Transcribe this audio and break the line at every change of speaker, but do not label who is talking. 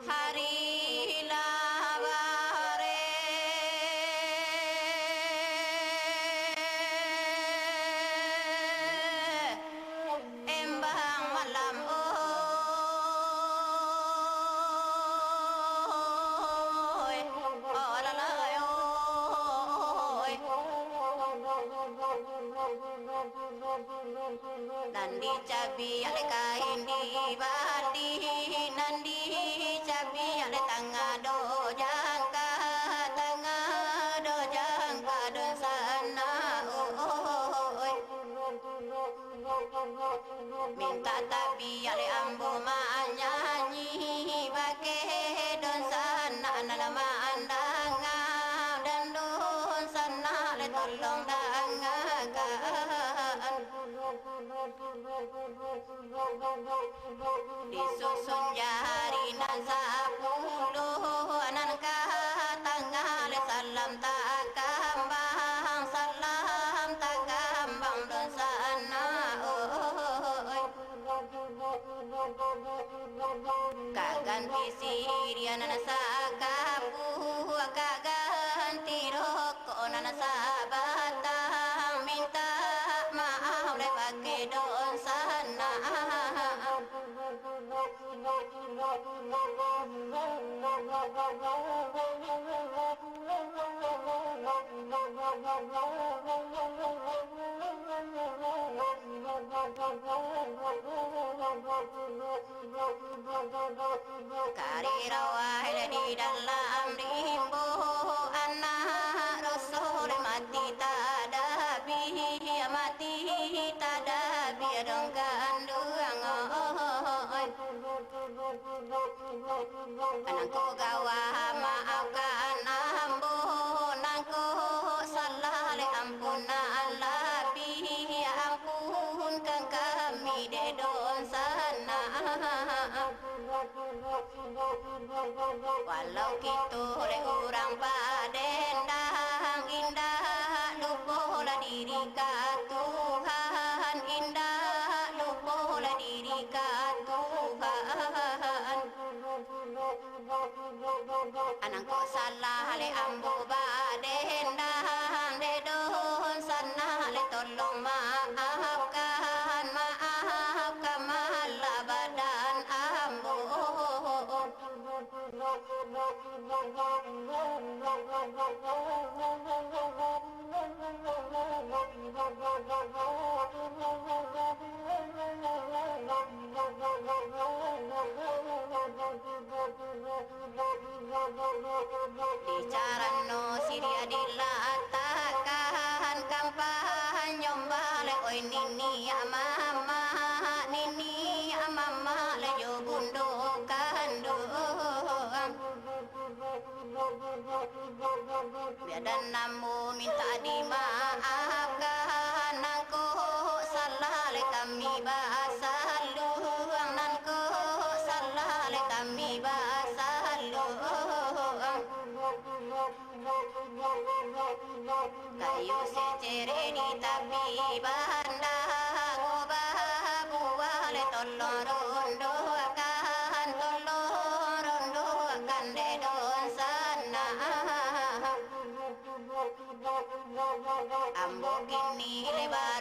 Hari labare embang malam oi olalai oi nandi cabi ale kahindi badi nandi cabi ale tangga do jangka don sana oi minta tabi ale ambo nyanyi bake don sana nama andanga dan don sana le tolong dangakan disusun jari nan 10 nan katangale salam takambang don sana kaganti sirian nan sakapu kaganti rokok nan sabatang minta maaf le pakai don sana kari rawah di dalam rimbo anak rasul mati tadabi dong kandung anakku gawa maafkan ambo nangku salah le ampun alabi ampunkan kami de don sana walau gitu le urang padendang indah lupola diri ka Tuhan indah lupola diri ka Tuhan anakku salah le ambo badendang de don sana le tolong maafkan malah badan ambo bicara no siria dilatakan kampanye bale oi nini mama le yo bundo kandung biadan namu minta dimaafkan nangko salah le kami bahasa luang nangko salah le kami bahasa luang kayu secere di tapi banda ngobah buah le tolong rondokan de don sana ambo gini lebar